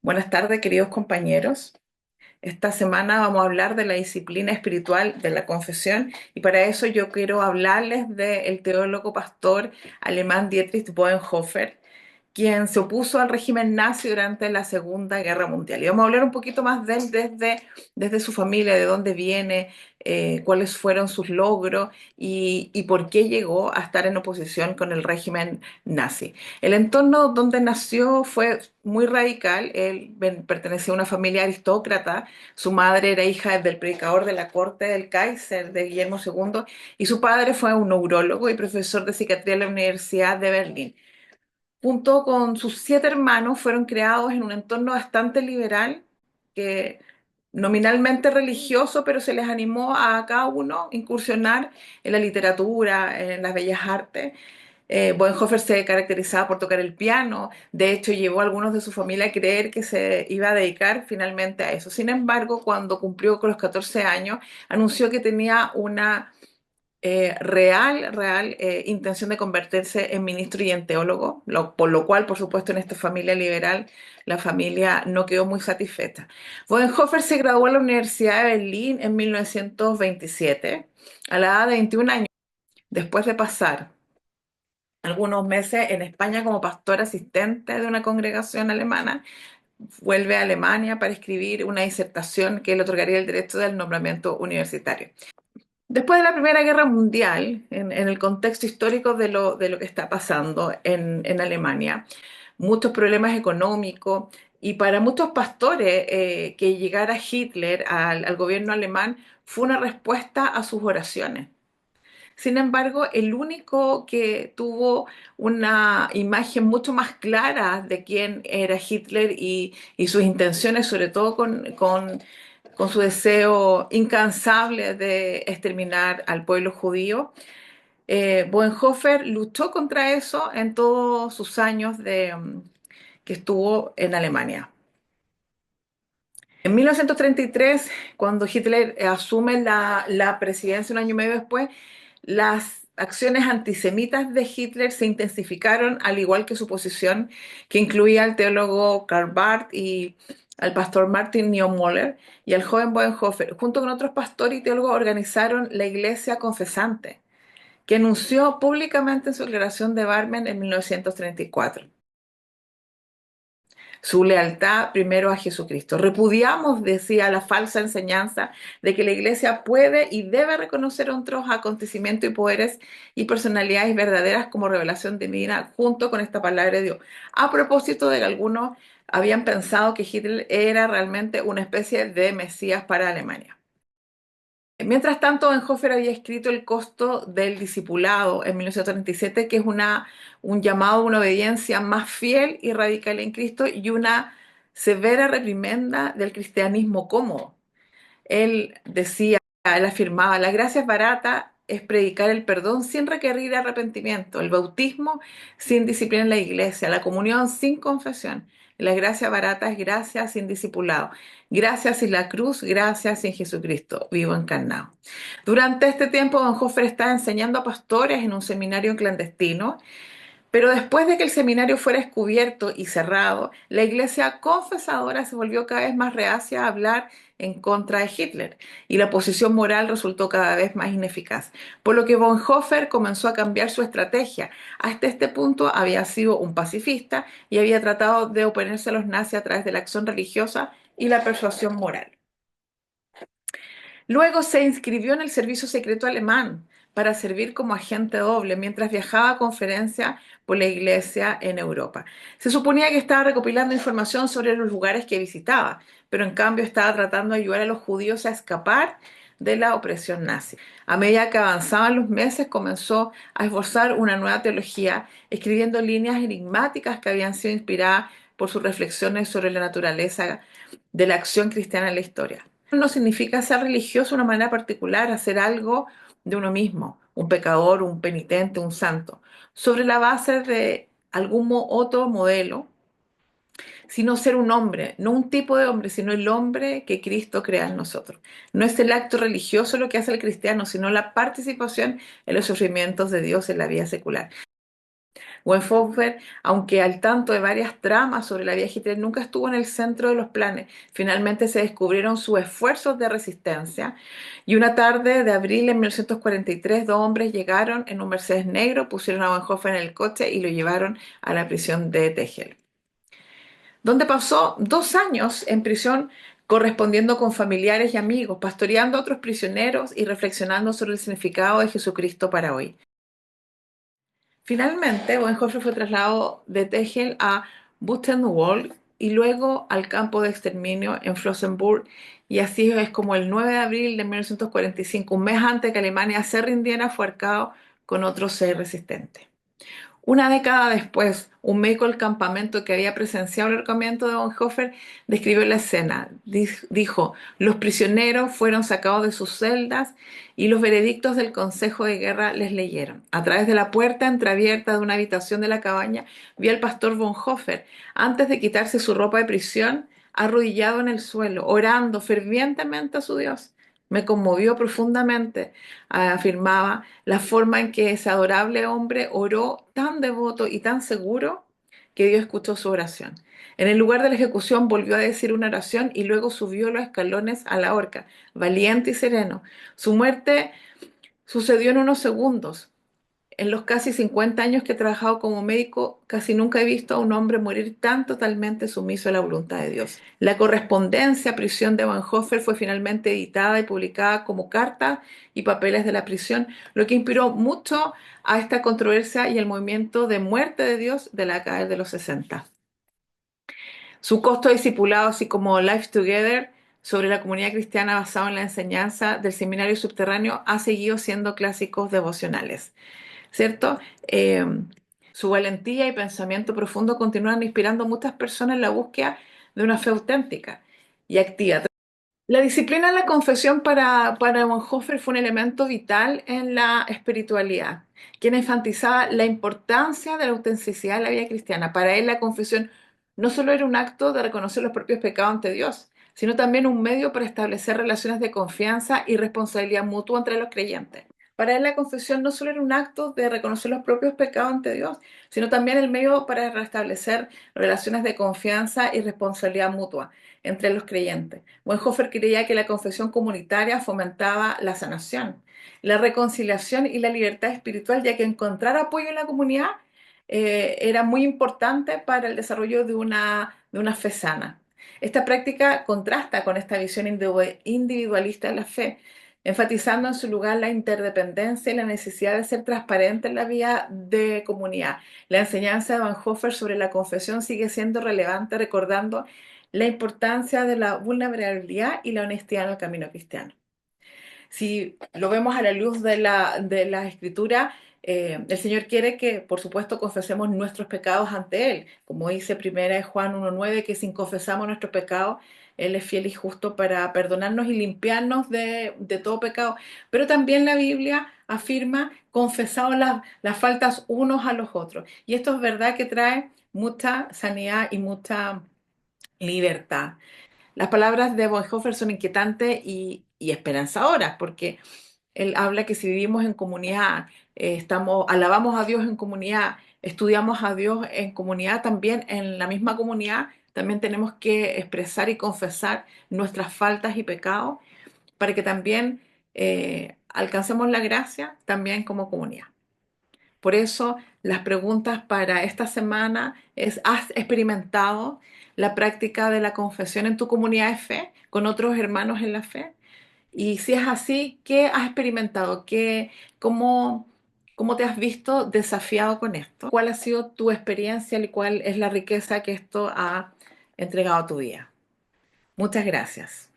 Buenas tardes, queridos compañeros. Esta semana vamos a hablar de la disciplina espiritual de la confesión y para eso yo quiero hablarles del teólogo pastor alemán Dietrich Bonhoeffer, quien se opuso al régimen nazi durante la Segunda Guerra Mundial. Y vamos a hablar un poquito más de él desde su familia, de dónde viene, cuáles fueron sus logros y por qué llegó a estar en oposición con el régimen nazi. El entorno donde nació fue muy radical. Él pertenecía a una familia aristócrata. Su madre era hija del predicador de la corte del Kaiser, de Guillermo II, y su padre fue un neurólogo y profesor de psiquiatría en la Universidad de Berlín. Junto con sus 7 hermanos, fueron creados en un entorno bastante liberal, que nominalmente religioso, pero se les animó a cada uno a incursionar en la literatura, en las bellas artes. Bonhoeffer se caracterizaba por tocar el piano, de hecho llevó a algunos de su familia a creer que se iba a dedicar finalmente a eso. Sin embargo, cuando cumplió con los 14 años, anunció que tenía una real intención de convertirse en ministro y en teólogo, por lo cual, por supuesto, en esta familia liberal, la familia no quedó muy satisfecha. Bonhoeffer se graduó en la Universidad de Berlín en 1927, a la edad de 21 años, después de pasar algunos meses en España como pastor asistente de una congregación alemana. Vuelve a Alemania para escribir una disertación que le otorgaría el derecho del nombramiento universitario. Después de la Primera Guerra Mundial, en el contexto histórico de lo que está pasando en Alemania, muchos problemas económicos, y para muchos pastores que llegara Hitler al gobierno alemán fue una respuesta a sus oraciones. Sin embargo, el único que tuvo una imagen mucho más clara de quién era Hitler y sus intenciones, sobre todo con su deseo incansable de exterminar al pueblo judío, Bonhoeffer luchó contra eso en todos sus años que estuvo en Alemania. En 1933, cuando Hitler asume la presidencia un año y medio después, las acciones antisemitas de Hitler se intensificaron, al igual que su posición, que incluía al teólogo Karl Barth y al pastor Martin Niemöller y al joven Bonhoeffer. Junto con otros pastores y teólogos organizaron la Iglesia Confesante, que anunció públicamente en su declaración de Barmen en 1934 su lealtad primero a Jesucristo. Repudiamos, decía, la falsa enseñanza de que la Iglesia puede y debe reconocer otros acontecimientos y poderes y personalidades verdaderas como revelación divina junto con esta palabra de Dios. A propósito de que algunos habían pensado que Hitler era realmente una especie de Mesías para Alemania. Mientras tanto, Bonhoeffer había escrito El costo del discipulado en 1937, que es un llamado a una obediencia más fiel y radical en Cristo y una severa reprimenda del cristianismo cómodo. Él decía, él afirmaba, la gracia es barata, es predicar el perdón sin requerir arrepentimiento, el bautismo sin disciplina en la iglesia, la comunión sin confesión. La gracia barata es gracia sin discipulado, gracia sin la cruz, gracia sin Jesucristo, vivo encarnado. Durante este tiempo, Bonhoeffer estaba enseñando a pastores en un seminario clandestino, pero después de que el seminario fuera descubierto y cerrado, la iglesia confesadora se volvió cada vez más reacia a hablar en contra de Hitler y la posición moral resultó cada vez más ineficaz, por lo que Bonhoeffer comenzó a cambiar su estrategia. Hasta este punto había sido un pacifista y había tratado de oponerse a los nazis a través de la acción religiosa y la persuasión moral. Luego se inscribió en el servicio secreto alemán para servir como agente doble mientras viajaba a conferencias por la iglesia en Europa. Se suponía que estaba recopilando información sobre los lugares que visitaba, pero en cambio estaba tratando de ayudar a los judíos a escapar de la opresión nazi. A medida que avanzaban los meses, comenzó a esbozar una nueva teología, escribiendo líneas enigmáticas que habían sido inspiradas por sus reflexiones sobre la naturaleza de la acción cristiana en la historia. No significa ser religioso de una manera particular, hacer algo de uno mismo, un pecador, un penitente, un santo, sobre la base de algún otro modelo, sino ser un hombre, no un tipo de hombre, sino el hombre que Cristo crea en nosotros. No es el acto religioso lo que hace el cristiano, sino la participación en los sufrimientos de Dios en la vida secular. Wenhofer, aunque al tanto de varias tramas sobre la vía Hitler, nunca estuvo en el centro de los planes. Finalmente se descubrieron sus esfuerzos de resistencia y una tarde de abril de 1943 dos hombres llegaron en un Mercedes negro, pusieron a Wenhofer en el coche y lo llevaron a la prisión de Tegel, donde pasó 2 años en prisión correspondiendo con familiares y amigos, pastoreando a otros prisioneros y reflexionando sobre el significado de Jesucristo para hoy. Finalmente, Bonhoeffer fue trasladado de Tegel a Buchenwald y luego al campo de exterminio en Flossenbürg, y así es como el 9 de abril de 1945, un mes antes que Alemania se rindiera, fue ahorcado con otros 6 resistentes. Una década después, un médico del campamento que había presenciado el ahorcamiento de Bonhoeffer describió la escena. Dijo: los prisioneros fueron sacados de sus celdas y los veredictos del Consejo de Guerra les leyeron. A través de la puerta entreabierta de una habitación de la cabaña vi al pastor Bonhoeffer, antes de quitarse su ropa de prisión, arrodillado en el suelo, orando fervientemente a su Dios. Me conmovió profundamente, afirmaba, la forma en que ese adorable hombre oró tan devoto y tan seguro que Dios escuchó su oración. En el lugar de la ejecución volvió a decir una oración y luego subió los escalones a la horca, valiente y sereno. Su muerte sucedió en unos segundos. En los casi 50 años que he trabajado como médico, casi nunca he visto a un hombre morir tan totalmente sumiso a la voluntad de Dios. La correspondencia a prisión de Bonhoeffer fue finalmente editada y publicada como cartas y papeles de la prisión, lo que inspiró mucho a esta controversia y el movimiento de muerte de Dios de la década de los 60. Su costo discipulado, así como Life Together, sobre la comunidad cristiana basado en la enseñanza del seminario subterráneo, ha seguido siendo clásicos devocionales. ¿Cierto? Su valentía y pensamiento profundo continúan inspirando a muchas personas en la búsqueda de una fe auténtica y activa. La disciplina en la confesión para Bonhoeffer fue un elemento vital en la espiritualidad, quien enfatizaba la importancia de la autenticidad de la vida cristiana. Para él, la confesión no solo era un acto de reconocer los propios pecados ante Dios, sino también un medio para establecer relaciones de confianza y responsabilidad mutua entre los creyentes. Para él, la confesión no solo era un acto de reconocer los propios pecados ante Dios, sino también el medio para restablecer relaciones de confianza y responsabilidad mutua entre los creyentes. Bonhoeffer creía que la confesión comunitaria fomentaba la sanación, la reconciliación y la libertad espiritual, ya que encontrar apoyo en la comunidad era muy importante para el desarrollo de una fe sana. Esta práctica contrasta con esta visión individualista de la fe, enfatizando en su lugar la interdependencia y la necesidad de ser transparente en la vida de comunidad. La enseñanza de Bonhoeffer sobre la confesión sigue siendo relevante, recordando la importancia de la vulnerabilidad y la honestidad en el camino cristiano. Si lo vemos a la luz de la escritura, el Señor quiere que, por supuesto, confesemos nuestros pecados ante Él, como dice 1 Juan 1:9, que si confesamos nuestros pecados, Él es fiel y justo para perdonarnos y limpiarnos de todo pecado. Pero también la Biblia afirma: confesaos las faltas unos a los otros. Y esto es verdad que trae mucha sanidad y mucha libertad. Las palabras de Bonhoeffer son inquietantes y esperanzadoras, porque él habla que si vivimos en comunidad, alabamos a Dios en comunidad, estudiamos a Dios en comunidad, también en la misma comunidad, también tenemos que expresar y confesar nuestras faltas y pecados para que también alcancemos la gracia también como comunidad. Por eso las preguntas para esta semana es: ¿has experimentado la práctica de la confesión en tu comunidad de fe con otros hermanos en la fe? Y si es así, ¿qué has experimentado? ¿Cómo te has visto desafiado con esto? ¿Cuál ha sido tu experiencia y cuál es la riqueza que esto ha entregado a tu vida? Muchas gracias.